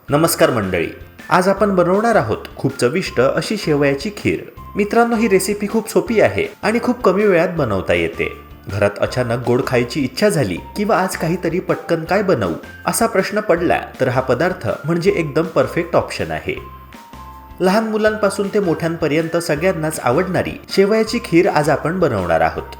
नमस्कार मंडळी, आज आपण बनवणार आहोत खूप चविष्ट अशी शेवयाची खीर। मित्रांनो, ही रेसिपी खूप सोपी आहे आणि खूप कमी वेळात बनवता येते। घरात अचानक गोड खायची इच्छा झाली किंवा आज काहीतरी पटकन काय बनवू असा प्रश्न पडला तर हा पदार्थ म्हणजे एकदम परफेक्ट ऑप्शन आहे। लहान मुलांपासून ते मोठ्यांपर्यंत सगळ्यांनाच आवडणारी शेवयाची खीर आज आपण बनवणार आहोत।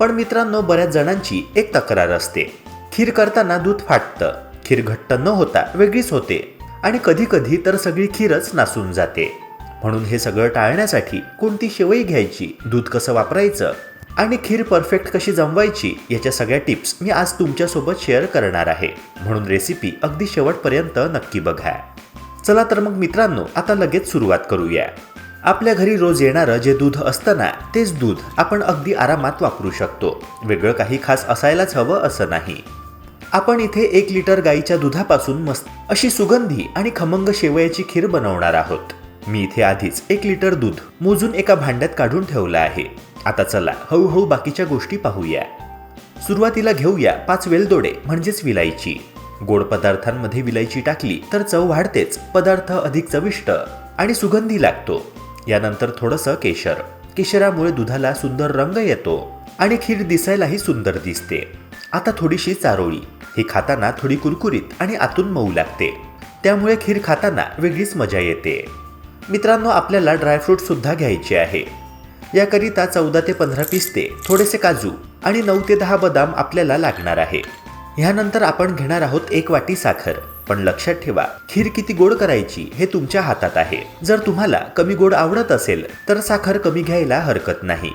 पण मित्रांनो, बऱ्याच जणांची एक तक्रार असते, खीर करताना दूध फाटतं, खीर घट्ट न होता वेगळीच होते आणि कधी कधी तर सगळी खीरच नासून जाते। म्हणून हे सगळं टाळण्यासाठी कोणती शेवई घ्यायची, दूध कसं वापरायचं आणि खीर परफेक्ट कशी जमवायची याच्या सगळ्या टिप्स मी आज तुमच्यासोबत शेअर करणार आहे। म्हणून रेसिपी अगदी शेवटपर्यंत नक्की बघा। चला तर मग मित्रांनो, आता लगेच सुरुवात करूया। आपल्या घरी रोज येणारं जे दूध असतं ना, तेच दूध आपण अगदी आरामात वापरू शकतो। वेगळं काही खास असायलाच हवं असं नाही। आपण इथे 1 लिटर गाईच्या दुधापासून मस्त अशी सुगंधी आणि खमंग शेवयाची खीर बनवणार आहोत। मी इथे आधीच 1 लिटर दूध मोजून एका भांड्यात काढून ठेवलं आहे। आता चला हळूहळू बाकीच्या गोष्टी पाहूया। सुरुवातीला घेऊया 5 वेलदोडे म्हणजेच विलायची। गोड पदार्थांमध्ये विलायची टाकली तर चव वाढतेच, पदार्थ अधिक चविष्ट आणि सुगंधी लागतो। यानंतर थोडंसं केशर। केशरामुळे दुधाला सुंदर रंग येतो आणि खीर दिसायलाही सुंदर दिसते। आता थोडीशी चारोळी, ही खाताना थोडी कुरकुरीत आणि आतून मऊ लागते, त्यामुळे खीर खाताना वेगळीच मजा येते। मित्रांनो, आपल्याला ड्रायफ्रूट सुद्धा घ्यायचे आहे। याकरिता 14 ते 15 पिस्ते, थोडेसे काजू आणि 9 ते 10 बदाम आपल्याला लागणार आहे। ह्यानंतर आपण घेणार आहोत 1 वाटी साखर। पण लक्षात ठेवा, खीर किती गोड करायची हे तुमच्या हातात आहे। जर तुम्हाला कमी गोड आवडत असेल तर साखर कमी घ्यायला हरकत नाही।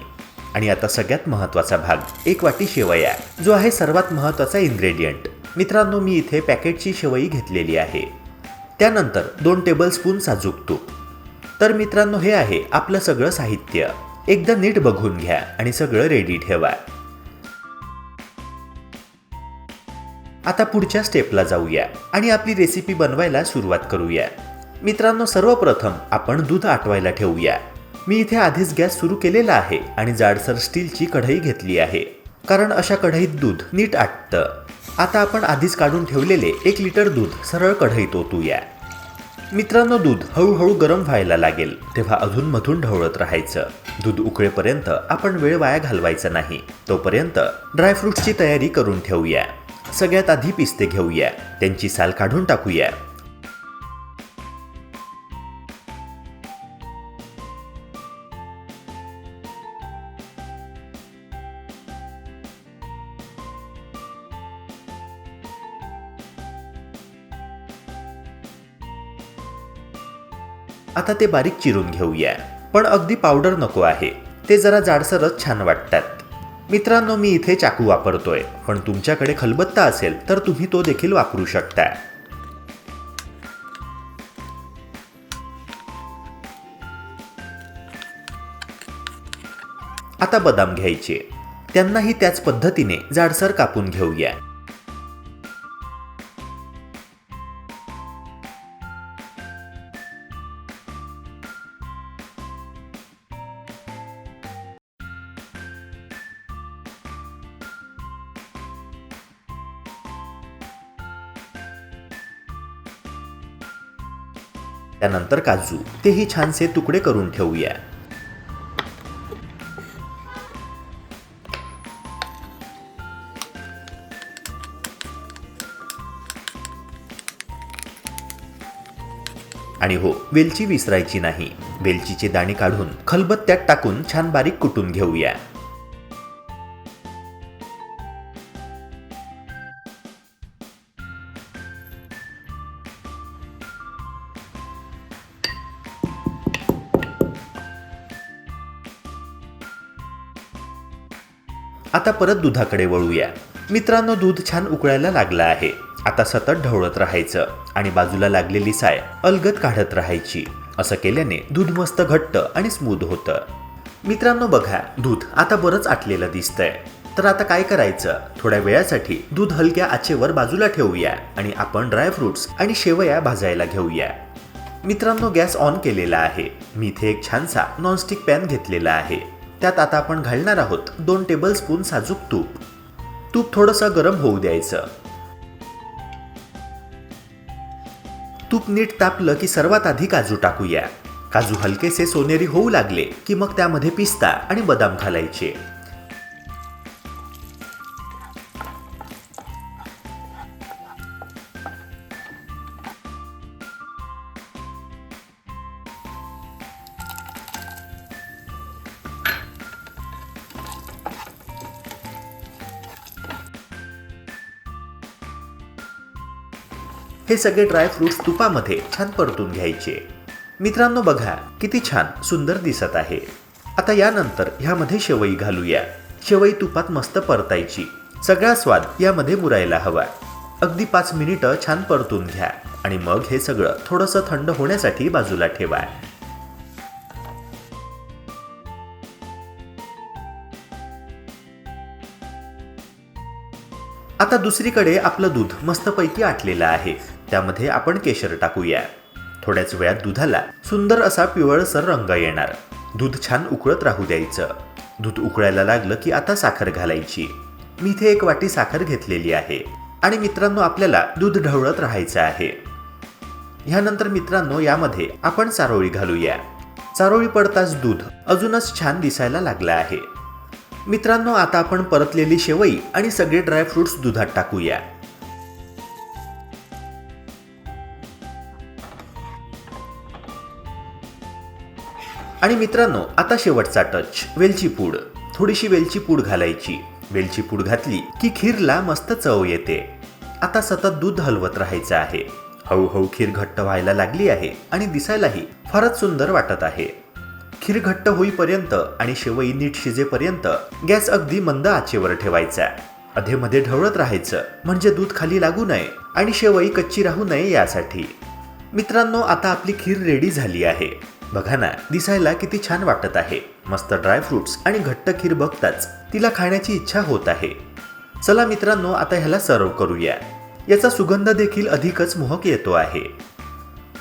आणि आता सगळ्यात महत्त्वाचा भाग, 1 वाटी शेवया, जो आहे सर्वात महत्त्वाचा इन्ग्रेडियंट। मित्रांनो, मी इथे पॅकेटची शेवई घेतलेली आहे। त्यानंतर 2 टेबलस्पून साजूक तूप। तर मित्रांनो, हे आहे आपलं सगळं साहित्य। एकदा नीट बघून घ्या आणि सगळं रेडी ठेवा। आता पुढच्या स्टेपला जाऊया आणि आपली रेसिपी बनवायला सुरुवात करूया। मित्रांनो, सर्वप्रथम आपण दूध आटवायला ठेवूया। मी इथे आधीच गॅस सुरू केलेला आहे आणि जाडसर स्टीलची कढई घेतली आहे, कारण अशा कढईत दूध नीट आटतं। आता आपण आधीच काढून ठेवलेले 1 लिटर दूध सरळ कढईत ओतूया। मित्रांनो, दूध हळूहळू गरम व्हायला लागेल, तेव्हा अधूनमधून ढवळत राहायचं। दूध उकळेपर्यंत आपण वेळ वाया घालवायचा नाही। तोपर्यंत ड्रायफ्रुट्सची तयारी करून ठेवूया। सगळ्यात आधी पिस्ते घेऊया, त्यांची साल काढून टाकूया। आता ते बारीक चिरून घेऊया, पण अगदी पावडर नको आहे, ते जरा जाडसरच छान वाटतात। मित्रांनो, मी इथे चाकू वापरतोय, पण तुमच्याकडे खलबत्ता असेल तर तुम्ही तो देखील वापरू शकता। आता बदाम घ्यायचे, त्यांनाही त्याच पद्धतीने जाडसर कापून घेऊया। त्यानंतर काजू, तेही छानसे तुकडे करून ठेवूया। आणि हो, वेलची विसरायची नाही। वेलचीचे दाणे काढून खलबत्त्यात टाकून छान बारीक कुटून घेऊया। आता परत दुधाकडे वळूया। मित्रांनो, दूध छान उकळायला लागलं आहे। आता सतत ढवळत राहायचं आणि बाजूला लागलेली साय अलगद काढत राहायची। असं केल्याने दूध मस्त घट्ट आणि स्मूथ होतं। मित्रांनो बघा, दूध आता बरंच आटलेलं दिसतंय। तर आता काय करायचं, थोड्या वेळासाठी दूध हलक्या आचेवर बाजूला ठेवूया आणि आपण ड्रायफ्रुट्स आणि शेवया भाजायला घेऊया। मित्रांनो, गॅस ऑन केलेला आहे। मी इथे एक छानसा नॉनस्टिक पॅन घेतलेला आहे। त्यात आता आपण घालणार आहोत 2 टेबलस्पून साजूक तूप। तूप थोडंसं गरम होऊ द्यायचं। तूप नीट तापलं की सर्वात आधी काजू टाकूया. काजू हलकेसे सोनेरी होऊ लागले की मग त्यामध्ये पिस्ता आणि बदाम घालायचे. हे सगळे ड्रायफ्रुट्स तुपामध्ये छान परतून घ्यायचे. मित्रांनो बघा किती छान सुंदर दिसत आहे. आता यानंतर ह्यामध्ये शेवई घालूया. शेवई तुपात मस्त परतायची. सगळा स्वाद यामध्ये मुरायला हवा. अगदी 5 मिनिटं छान परतून घ्या आणि मग हे सगळं थोडंसं थंड होण्यासाठी बाजूला ठेवा. आता दुसरीकडे आपलं दूध मस्तपैकी आटलेलं आहे. त्यामध्ये आपण केशर टाकूया. थोड्याच वेळात दुधाला सुंदर असा पिवळसर रंग येणार. दूध छान उकळत राहू द्यायचं. दूध उकळायला लागलं की आता साखर घालायची. मी इथे 1 वाटी साखर घेतलेली आहे आणि मित्रांनो आपल्याला दूध ढवळत राहायचं आहे. ह्यानंतर मित्रांनो यामध्ये आपण चारोळी घालूया. चारोळी पडताच दूध अजूनच छान दिसायला लागलं आहे. मित्रांनो आता आपण परतलेली शेवई आणि सगळे ड्रायफ्रुट्स दुधात टाकूया. आणि मित्रांनो आता शेवटचा टच वेलची पूड. थोडीशी वेलची पूड घालायची. वेलची पूड घातली की खीरला मस्त चव येते. आता सतत दूध हलवत राहायचं आहे. हळूहळू खीर घट्ट व्हायला लागली आहे आणि दिसायलाही फारच सुंदर वाटत आहे. खीर घट्ट होईपर्यंत आणि शेवई नीट शिजेपर्यंत गॅस अगदी मंद आचेवर ठेवायचा. अधेमध्ये ढवळत राहायचं म्हणजे दूध खाली लागू नये आणि शेवई कच्ची राहू नये यासाठी. मित्रांनो आता आपली खीर रेडी झाली आहे. बघा ना दिसायला किती छान वाटत आहे. मस्त ड्रायफ्रुट्स आणि घट्ट खीर बघताच तिला खाण्याची इच्छा होत आहे. चला मित्रांनो आता ह्याला सर्व करूया. याचा सुगंध देखील अधिकच मोहक येतो आहे.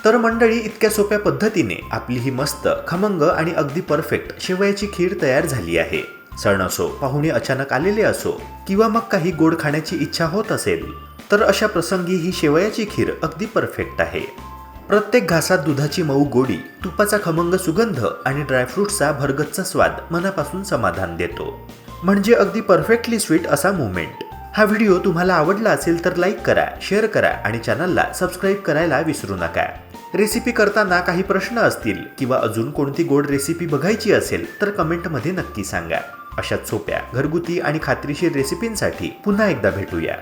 तर मंडळी इतक्या सोप्या पद्धतीने आपली ही मस्त खमंग आणि अगदी परफेक्ट शेवयाची खीर तयार झाली आहे. सण असो, पाहुणे अचानक आलेले असो किंवा मग काही गोड खाण्याची इच्छा होत असेल तर अशा प्रसंगी ही शेवयाची खीर अगदी परफेक्ट आहे. प्रत्येक घासात दुधाची मऊ गोडी, तुपाचा खमंग सुगंध आणि ड्रायफ्रुट्सचा भरगच्च स्वाद मनापासून समाधान देतो. म्हणजे अगदी परफेक्टली स्वीट असा मोमेंट. हा व्हिडिओ तुम्हाला आवडला असेल तर लाईक करा, शेअर करा आणि चॅनलला सबस्क्राईब करायला विसरू नका. रेसिपी करताना काही प्रश्न असतील किंवा अजून कोणती गोड रेसिपी बघायची असेल तर कमेंटमध्ये नक्की सांगा. अशाच सोप्या, घरगुती आणि खात्रीशीर रेसिपींसाठी पुन्हा एकदा भेटूया.